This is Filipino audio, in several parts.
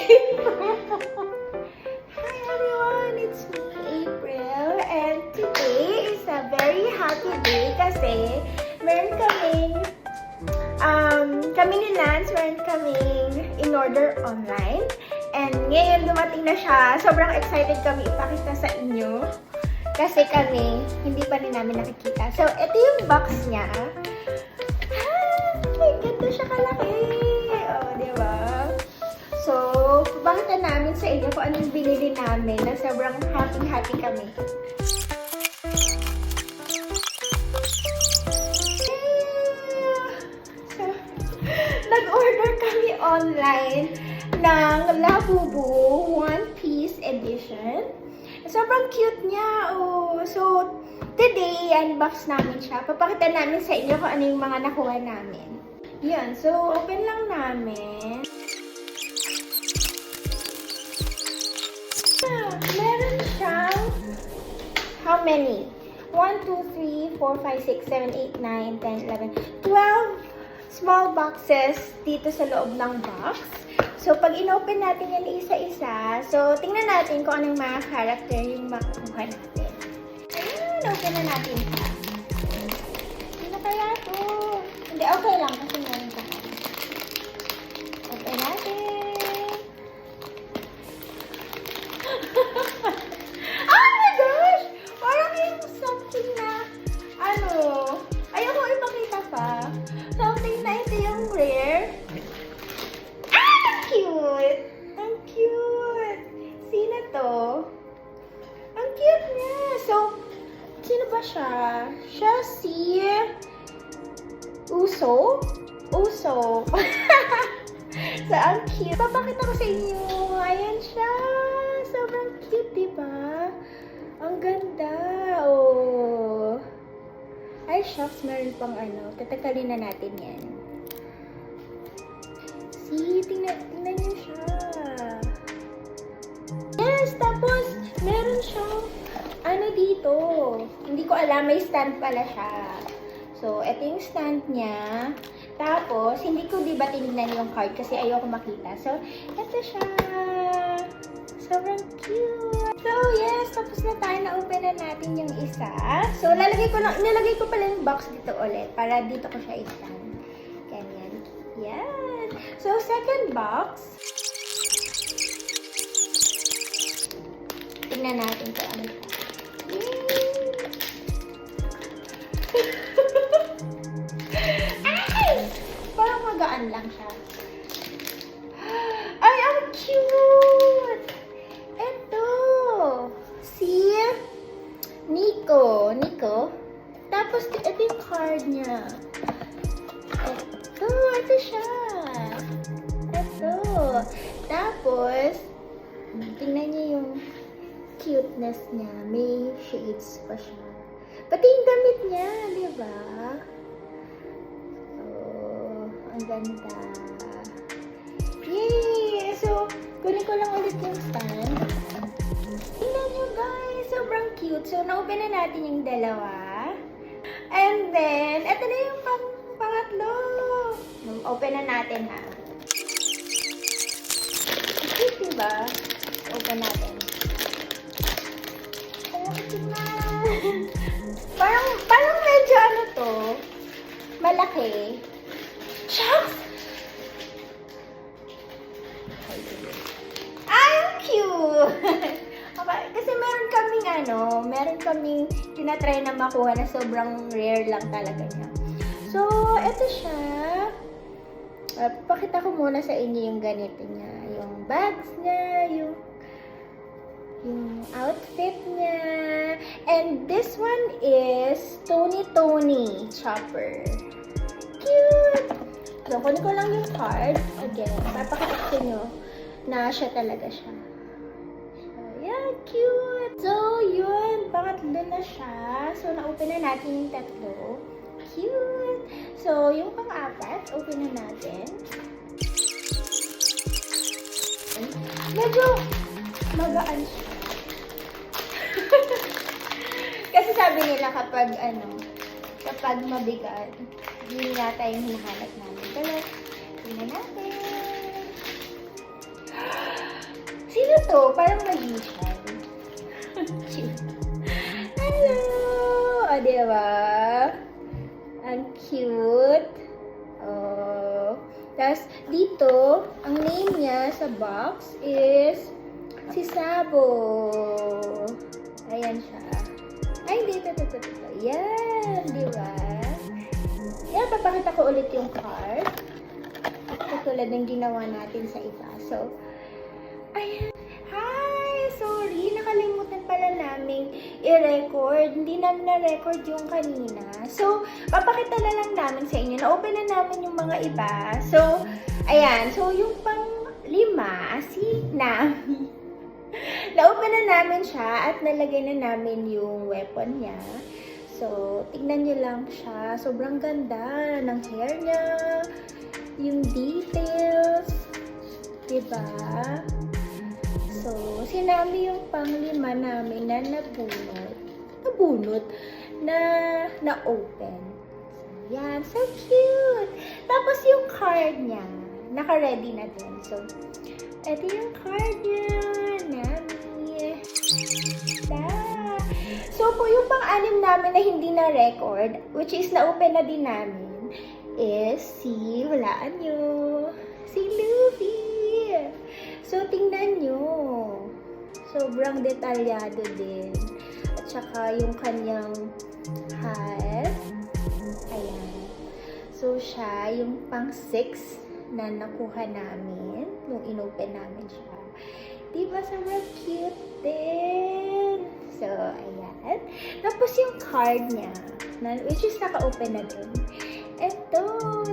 Hi everyone, it's me, April, and today is a very happy day kasi meron kami ni Lance, meron kaming in-order online. And ngayon dumating na siya. Sobrang excited kami ipakita sa inyo. Kasi kami, hindi pa rin namin nakikita. So, ito yung box niya. Ay, ganda siya kalaki. O, diba? So, pakita namin sa inyo kung anong binili namin na sobrang happy kami. So, nag-order kami online ng Labubu One Piece Edition. Sobrang cute niya. Oh. So, today, unbox namin siya. Papakita namin sa inyo kung ano yung mga nakuha namin. Yan. So, open lang namin. Meron siyang how many? 1, 2, 3, 4, 5, 6, 7, 8, 9, 10, 11, 12 small boxes dito sa loob ng box. So, pag in-open natin yan isa-isa, so, tingnan natin kung anong mga character yung makukuha natin. Ayan, open na natin siya. Ano kaya ito? Hindi, okay lang kasi meron ka. Open natin. Oh my gosh! Parang yung something na, ayoko ipakita pa. Something na ito yung rare. Cute! Ang cute! Sino to? Ang cute niya! So, sino ba siya? Siya si Uso? Uso. So, ang cute. Papakita ko sa inyo. Ayan siya. Sobrang cute, diba? Ang ganda. Oh. Ay, shucks. Meron pang Tatagalin na natin yan. See, tingnan niyo siya. Yes, tapos meron siyang dito. Hindi ko alam, may stand pala siya. So, ito yung stand niya. Tapos, hindi ko diba tinignan yung card kasi ayoko makita. So, ito siya. Sobrang cute. So, yes, tapos na tayo. Na-open na natin yung isa. So, nilalagay ko pala yung box dito ulit para dito ko siya i-stand. Ganyan. Yan. So, second box. Tingnan natin kung ano siya. Ay! Parang magaan lang siya. Ay, ang cute! Ito! Si Nico. Tapos, ito yung card niya. Ito siya. Ito. Tapos, tingnan niyo yung cuteness niya. May shades pa siya. Pati yung damit niya, di ba? Oh, ang ganda. Yay! So, kunin ko lang ulit yung stand. Tingnan niyo guys, sobrang cute. So, na-open na natin yung dalawa. And then, ito na yung pangatlo. Open na natin ha. Cute, diba? Open natin. Parang medyo to. Malaki. Shucks! Ay, ang cute! Okay, kasi meron kaming tinatry na makuha na sobrang rare lang talaga niya. So, ito siya. Papakita ko muna sa inyo yung ganito niya. Yung bags niya, yung outfit niya. And this one is Tony Chopper. Cute! So, kunin ko lang yung card. Again, papakita ko nyo na siya talaga siya. So, yeah, cute! So, yun. Pangatlo na siya. So, na-open na natin yung tatlo. Cute! So, yung pang-apat, open na natin. Medyo magaan siya. Kasi sabi nila kapag mabigat, yun yata yung hinahanap namin. Pero, tingnan natin. So, parang magician. Cute. Hello! O, diba? Ang cute. Oh. Tapos, dito, ang name niya sa box is si Sabo. Ayan siya. Ay, dito. Yan, diba? Yan, papakita ko ulit yung card. Katulad ng ginawa natin sa iba. So, ayan. Hi! Sorry, nakalimutan pala namin i-record. Hindi namin na-record yung kanina. So, papakita na lang namin sa inyo. Na-open na namin yung mga iba. So, ayan. So, yung pang-5, si Nami. Na-open na namin siya at nalagay na namin yung weapon niya. So, tignan nyo lang siya. Sobrang ganda ng hair niya. Yung details. Diba? So, sinami yung pang-5 namin na nabunot na open. So, yan. So cute! Tapos yung card niya, naka-ready na din. So, ito yung card niya. Nami. So, po yung pang-6 namin na hindi na-record, which is na-open na din namin, is si, hulaan nyo, si Luffy. So, tingnan nyo. Sobrang detalyado din. At saka yung kanyang hat. Ayan. So, siya yung pang-6 na nakuha namin nung inopen namin siya. Diba? Sobrang cute din. So, ayan. Tapos yung card niya, which is naka-open na din. Ito,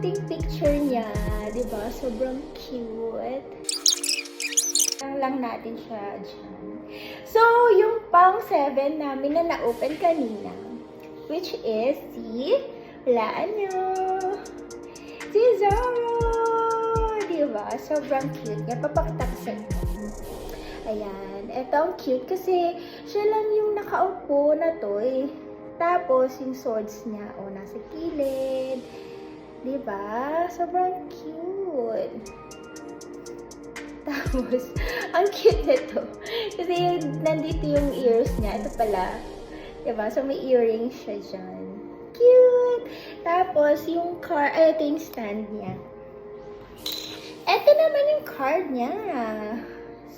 yung picture niya. Diba? Sobrang cute. Lang natin siya dyan. So, yung pang-7 namin na na-open kanina, which is si, hulaan nyo, si Zoro! Diba? Sobrang cute niya. Papakita ko sa inyo. Ayan. Ito ang cute kasi siya lang yung nakaupo na to eh. Tapos, yung swords niya, nasa kilid. Diba? Sobrang cute. Tapos, ang cute nito. Kasi nandito yung ears niya. Ito pala. Diba? So, may earrings siya dyan. Cute! Tapos, yung card, ito yung stand niya. Ito naman yung card niya.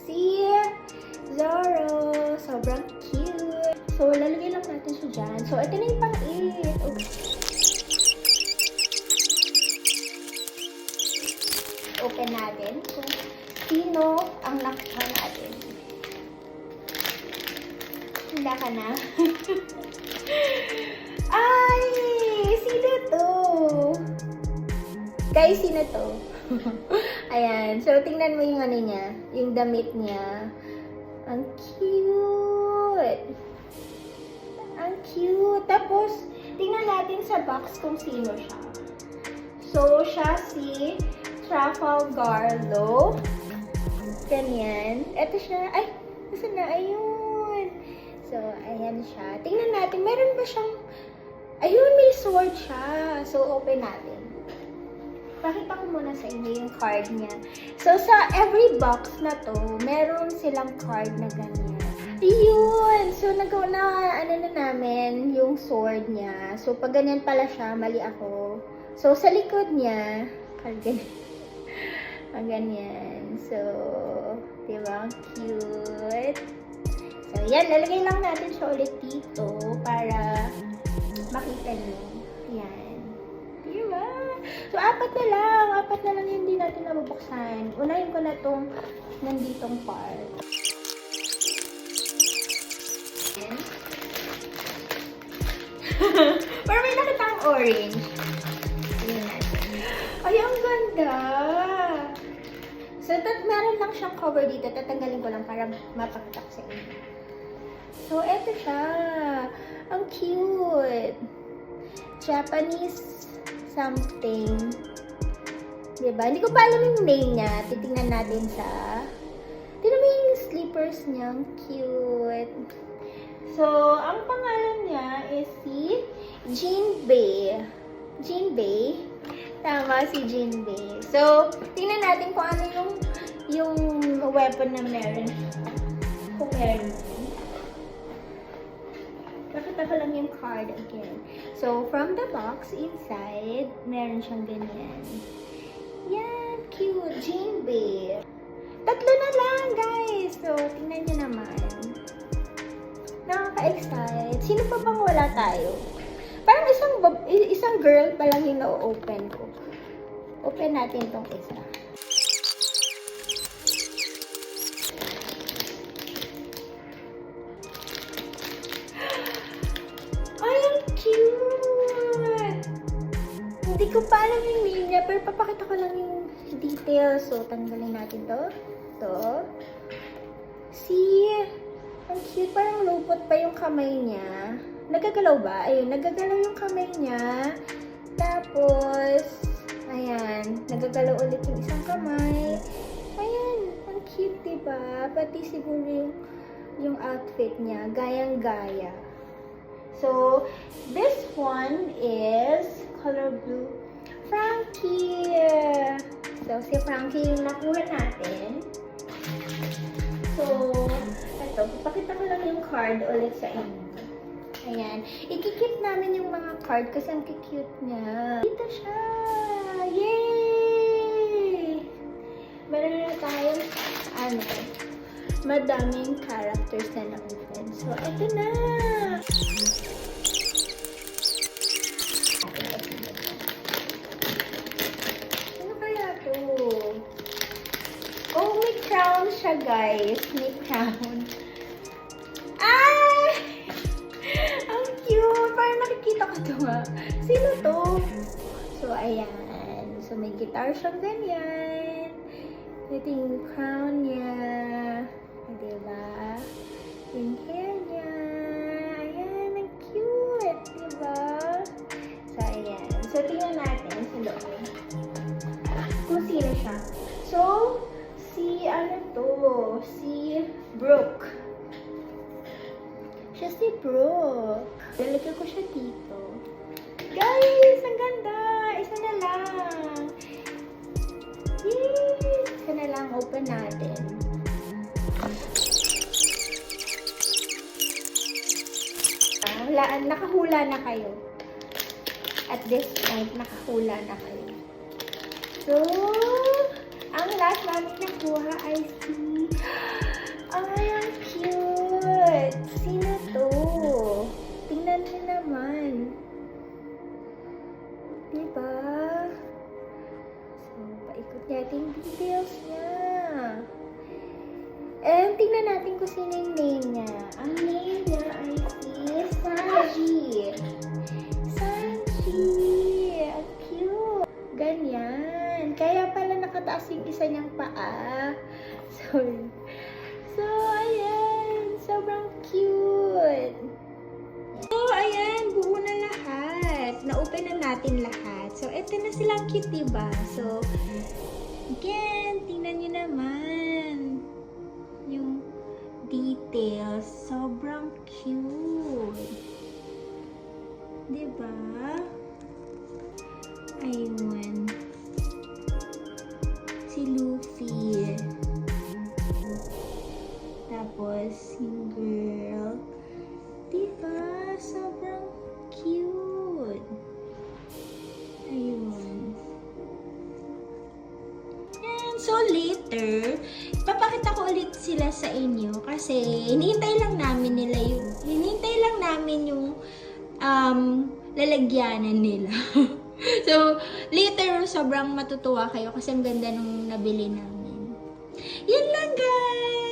Si Zoro. Sobrang cute. So, lalagay lang natin siya dyan. So, ito na yung pang-8. Okay. Open natin. So, sino ang nakuha natin? Handa ka na? Ay! Sino to? Guys, sino to? Ayan. So, tingnan mo yung ano niya. Yung damit niya. Ang cute! Ang cute! Tapos, tingnan natin sa box kung sino siya. So, siya si Trafalgar Law. Ganyan. Ito siya. Ay! Nasaan na? Ayun! So, ayan siya. Tingnan natin. Meron ba siyang... Ayun! May sword siya. So, open natin. Pakita ko muna sa inyo yung card niya. So, sa every box na to, meron silang card na ganyan. Ayun! So, ano na namin yung sword niya. So, pag ganyan pala siya, mali ako. So, sa likod niya, ganyan. Ganyan. So, diba? Cute. So, yan. Lalagay lang natin siya ulit dito para makita niyo. Yan. Diba? So, apat na lang yung hindi natin nabubuksan. Unahin ko na itong nanditong part. Pero may nakitang orange. Tingnan natin. Ay, ang ganda! So, meron lang siyang cover dito. Tatanggalin ko lang para mapakita ko sa inyo. So, eto siya. Ang cute! Japanese something. Diba? Hindi ko pa alam yung name niya. Titingnan natin sa... Tingnan mo yung slippers niya. Ang cute. So, ang pangalan niya is si Jinbei. Jinbei. Tama, si Jinbei. So, tingnan natin kung ano yung weapon na meron. Kung meron. Pakita ko lang yung card again. So, from the box inside, meron siyang ganyan. Yan, cute. Jane Bear. Tatlo na lang, guys. So, tingnan nyo naman. Nakaka-excite. Sino pa bang wala tayo? Parang isang girl pa lang yung na-open ko. Open natin tong isa. Ay, ang cute! Hindi ko pa alam yung name niya, pero papakita ko lang yung details. So, tanggalin natin to. To. See? Ang cute. Parang lupot pa yung kamay niya. Nagagalaw ba? Ayun, nagagalaw yung kamay niya. Tapos, ayan, nagagalaw ulit yung isang kamay. Ayan, ang cute, diba? Pati siguro yung outfit niya, gayang-gaya. So, this one is color blue. Frankie! So, si Frankie yung nakuha natin. So, ito, papakita ko lang yung card ulit sa inyo. Ayan. I-keep namin yung mga card kasi ang cute niya. Dito siya! Yay! Meron na tayong, madaming characters na na-open. So, ito na! Ano kaya to? Oh, may crown siya, guys. May crown. Ah! Ang cute! Parang nakikita ko ito nga. Sino to? So, ayan. So, may guitar siyang ganyan. Ito yung crown niya. Diba? Yung hair niya. Ayan, ang cute. Diba? So, ayan. So, tingnan natin sa loob. Kung sino siya. So, si Brooke. Siya si Brooke. Lalagyan ko siya dito. Guys, ang ganda! Isa na lang. Yay! Isa na lang. Open natin. Nakahula na kayo. At this point, nakahula na kayo. So, ang last namin nakuha ay si... Ay, ang cute! Sino to? Tingnan niyo naman. Diba? So, paikot natin yung details niya. And tingnan natin kung sino yung name niya. Ang name niya ay si Sanji. Sanji! Ang cute! Ganyan. Kaya pala nakataas yung isa niyang paa. Sorry. So, ayan. Sobrang cute. So, ayan. Buo na lahat. Na-open na natin lahat. So, eto na silang cute, diba? So, again, tingnan nyo naman. Yung details. Sobrang cute. Diba? Ayun. Si Luffy. Tapos, yung girl. Diba? Sobrang cute. Ayun. And so, later, papakita ko ulit sila sa inyo kasi hinihintay lang namin yung lalagyanan nila. So, later, sobrang matutuwa kayo kasi ang ganda nung nabili namin. Yan lang, guys!